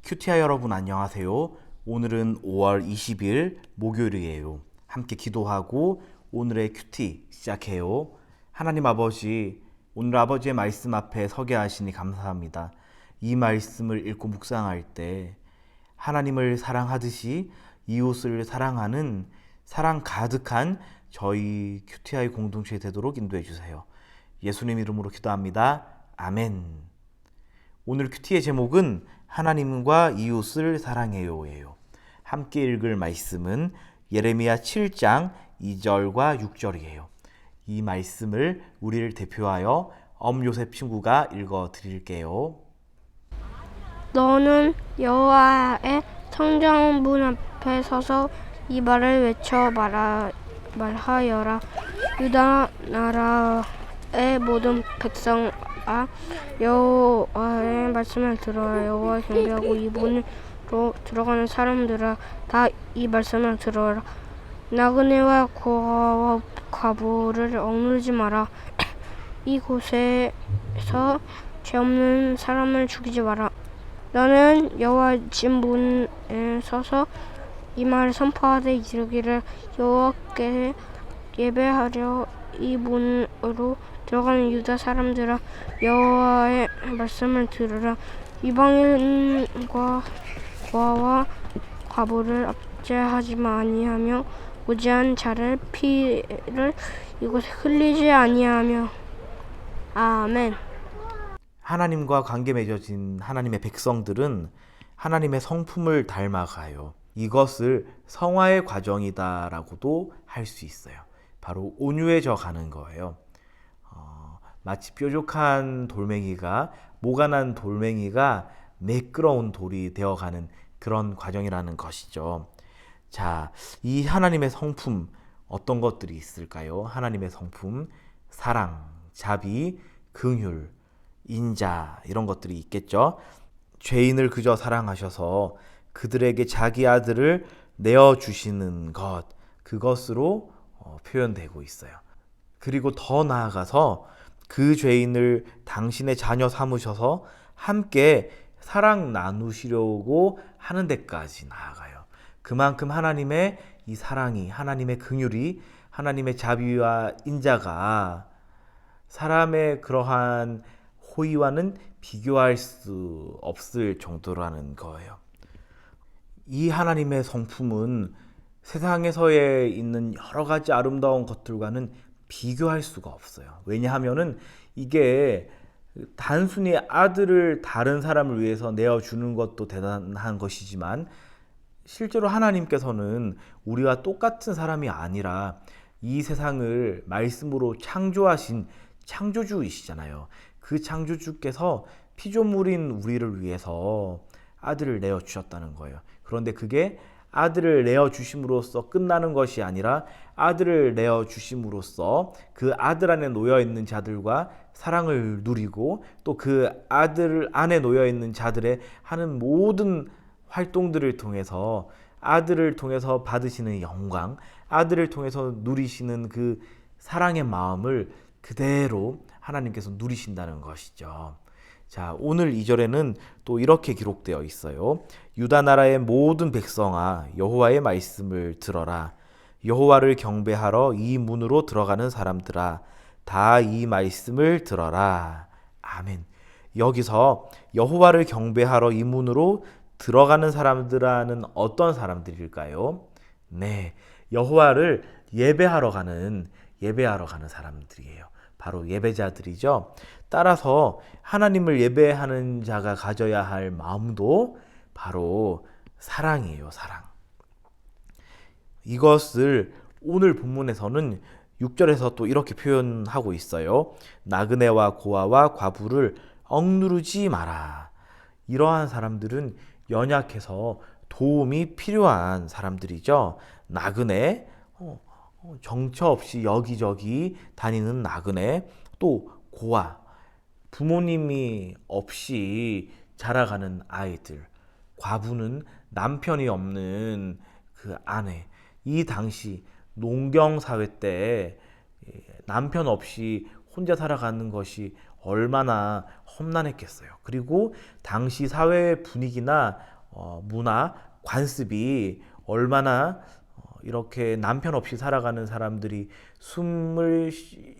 큐티아 여러분 안녕하세요. 오늘은 5월 20일 목요일이에요. 함께 기도하고 오늘의 큐티 시작해요. 하나님 아버지, 오늘 아버지의 말씀 앞에 서게 하시니 감사합니다. 이 말씀을 읽고 묵상할 때 하나님을 사랑하듯이 이웃을 사랑하는 사랑 가득한 저희 큐티아의 공동체 되도록 인도해 주세요. 예수님 이름으로 기도합니다. 아멘. 오늘 큐티의 제목은 하나님과 이웃을 사랑해요예요. 함께 읽을 말씀은 예레미야 7장 2절과 6절이에요. 이 말씀을 우리를 대표하여 엄요셉 친구가 읽어 드릴게요. 너는 여호와의 성전 문 앞에 서서 이 말을 외쳐 말하여라. 유다 나라의 모든 백성아, 여호와의 말씀을 들어라. 여호와 경배하고 이 문으로 들어가는 사람들아, 다 이 말씀을 들어라. 나그네와 고아와 과부를 억누르지 마라. 이곳에서 죄 없는 사람을 죽이지 마라. 너는 여호와 집 문에 서서 이 말을 선포하되 이르기를, 여호와께 예배하려 이 문으로 들어가는 유다 사람들아, 여호와의 말씀을 들으라. 이방인과 고아와 과부를 압제하지 아니하며 무죄한 자를 피를 이곳에 흘리지 아니하며. 아멘. 하나님과 관계 맺어진 하나님의 백성들은 하나님의 성품을 닮아가요. 이것을 성화의 과정이다라고도 할 수 있어요. 바로 온유해져 가는 거예요. 마치 뾰족한 돌멩이가 모가난 돌멩이가 매끄러운 돌이 되어가는 그런 과정이라는 것이죠. 자, 이 하나님의 성품 어떤 것들이 있을까요? 하나님의 성품, 사랑, 자비, 긍휼, 인자 이런 것들이 있겠죠. 죄인을 그저 사랑하셔서 그들에게 자기 아들을 내어주시는 것, 그것으로 표현되고 있어요. 그리고 더 나아가서 그 죄인을 당신의 자녀 삼으셔서 함께 사랑 나누시려고 하는 데까지 나아가요. 그만큼 하나님의 이 사랑이, 하나님의 긍휼이, 하나님의 자비와 인자가 사람의 그러한 호의와는 비교할 수 없을 정도라는 거예요. 이 하나님의 성품은 세상에서에 있는 여러 가지 아름다운 것들과는 비교할 수가 없어요. 왜냐하면은 이게 단순히 아들을 다른 사람을 위해서 내어주는 것도 대단한 것이지만 실제로 하나님께서는 우리와 똑같은 사람이 아니라 이 세상을 말씀으로 창조하신 창조주이시잖아요. 그 창조주께서 피조물인 우리를 위해서 아들을 내어주셨다는 거예요. 그런데 그게 아들을 내어주심으로써 끝나는 것이 아니라 아들을 내어주심으로써 그 아들 안에 놓여있는 자들과 사랑을 누리고 또 그 아들 안에 놓여있는 자들의 하는 모든 활동들을 통해서 아들을 통해서 받으시는 영광, 아들을 통해서 누리시는 그 사랑의 마음을 그대로 하나님께서 누리신다는 것이죠. 자, 오늘 2절에는 또 이렇게 기록되어 있어요. 유다 나라의 모든 백성아, 여호와의 말씀을 들어라. 여호와를 경배하러 이 문으로 들어가는 사람들아, 다 이 말씀을 들어라. 아멘. 여기서 여호와를 경배하러 이 문으로 들어가는 사람들은 어떤 사람들일까요? 네, 여호와를 예배하러 가는 사람들이에요. 바로 예배자들이죠. 따라서 하나님을 예배하는 자가 가져야 할 마음도 바로 사랑이에요, 사랑. 이것을 오늘 본문에서는 6절에서 또 이렇게 표현하고 있어요. 나그네와 고아와 과부를 억누르지 마라. 이러한 사람들은 연약해서 도움이 필요한 사람들이죠. 나그네, 정처 없이 여기저기 다니는 나그네, 또 고아, 부모님이 없이 자라가는 아이들, 과부는 남편이 없는 그 아내. 이 당시 농경 사회 때 남편 없이 혼자 살아가는 것이 얼마나 험난했겠어요. 그리고 당시 사회 분위기나 문화, 관습이 얼마나 이렇게 남편 없이 살아가는 사람들이 숨을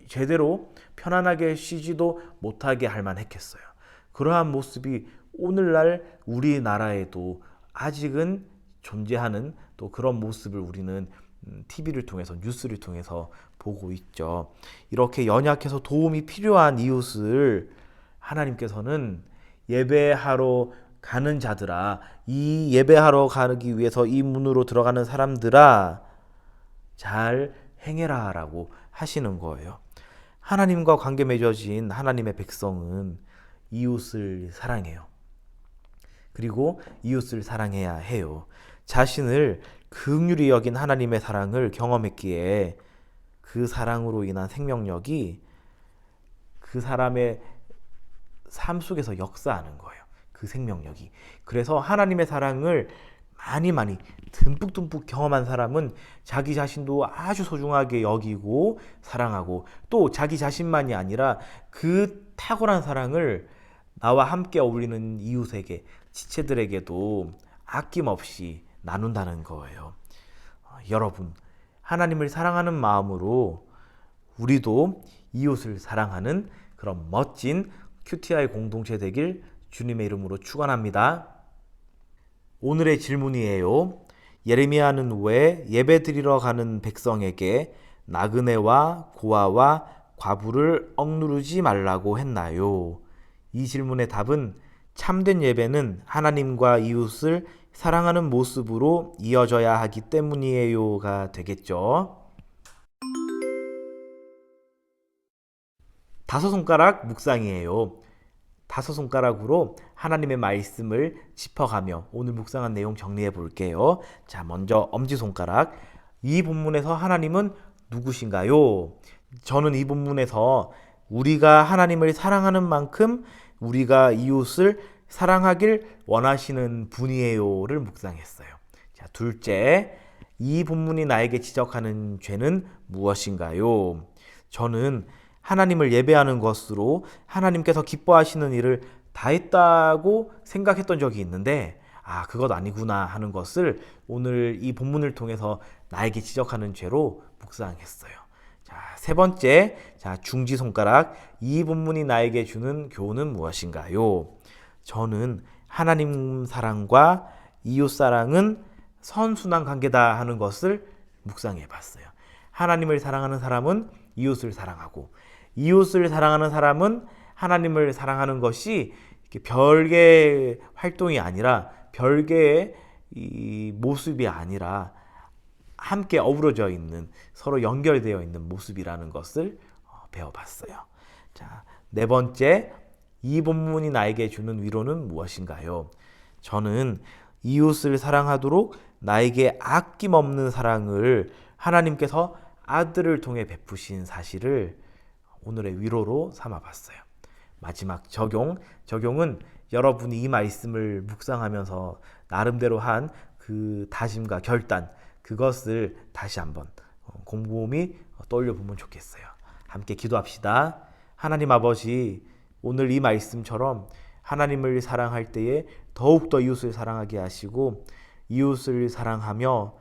제대로 편안하게 쉬지도 못하게 할 만했겠어요. 그러한 모습이 오늘날 우리나라에도 아직은 존재하는 또 그런 모습을 우리는 TV를 통해서 뉴스를 통해서 보고 있죠. 이렇게 연약해서 도움이 필요한 이웃을 하나님께서는 예배하러 가는 자들아, 이 예배하러 가기 위해서 이 문으로 들어가는 사람들아, 잘 행해라 라고 하시는 거예요. 하나님과 관계 맺어진 하나님의 백성은 이웃을 사랑해요. 그리고 이웃을 사랑해야 해요. 자신을 긍휼히 여긴 하나님의 사랑을 경험했기에 그 사랑으로 인한 생명력이 그 사람의 삶 속에서 역사하는 거예요. 그 생명력이. 그래서 하나님의 사랑을 많이 듬뿍듬뿍 경험한 사람은 자기 자신도 아주 소중하게 여기고 사랑하고 또 자기 자신만이 아니라 그 탁월한 사랑을 나와 함께 어울리는 이웃에게, 지체들에게도 아낌없이 나눈다는 거예요. 여러분, 하나님을 사랑하는 마음으로 우리도 이웃을 사랑하는 그런 멋진 QTI 공동체 되길 주님의 이름으로 축원합니다. 오늘의 질문이에요. 예레미야는 왜 예배드리러 가는 백성에게 나그네와 고아와 과부를 억누르지 말라고 했나요? 이 질문의 답은 참된 예배는 하나님과 이웃을 사랑하는 모습으로 이어져야 하기 때문이에요가 되겠죠. 다섯 손가락 묵상이에요. 다섯 손가락으로 하나님의 말씀을 짚어가며 오늘 묵상한 내용 정리해 볼게요. 자, 먼저 엄지손가락. 이 본문에서 하나님은 누구신가요? 저는 이 본문에서 우리가 하나님을 사랑하는 만큼 우리가 이웃을 사랑하길 원하시는 분이에요를 묵상했어요. 자, 둘째, 이 본문이 나에게 지적하는 죄는 무엇인가요? 저는 하나님을 예배하는 것으로 하나님께서 기뻐하시는 일을 다 했다고 생각했던 적이 있는데 그것 아니구나 하는 것을 오늘 이 본문을 통해서 나에게 지적하는 죄로 묵상했어요. 자, 세 번째, 자, 중지 손가락. 이 본문이 나에게 주는 교훈은 무엇인가요? 저는 하나님 사랑과 이웃 사랑은 선순환 관계다 하는 것을 묵상해 봤어요. 하나님을 사랑하는 사람은 이웃을 사랑하고 이웃을 사랑하는 사람은 하나님을 사랑하는 것이 별개의 활동이 아니라 별개의 이 모습이 아니라 함께 어우러져 있는 서로 연결되어 있는 모습이라는 것을 배워봤어요. 자, 네 번째, 이 본문이 나에게 주는 위로는 무엇인가요? 저는 이웃을 사랑하도록 나에게 아낌없는 사랑을 하나님께서 아들을 통해 베푸신 사실을 오늘의 위로로 삼아봤어요. 마지막 적용은 여러분이 이 말씀을 묵상하면서 나름대로 한 그 다짐과 결단, 그것을 다시 한번 곰곰이 떠올려 보면 좋겠어요. 함께 기도합시다. 하나님 아버지, 오늘 이 말씀처럼 하나님을 사랑할 때에 더욱더 이웃을 사랑하게 하시고 이웃을 사랑하며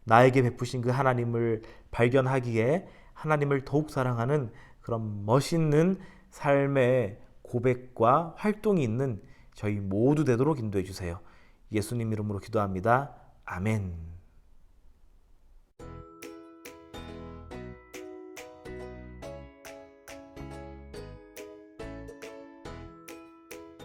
나에게 베푸신 그 하나님을 발견하기에 하나님을 더욱 사랑하는 그런 멋있는 삶의 고백과 활동이 있는 저희 모두 되도록 인도해 주세요. 예수님 이름으로 기도합니다. 아멘.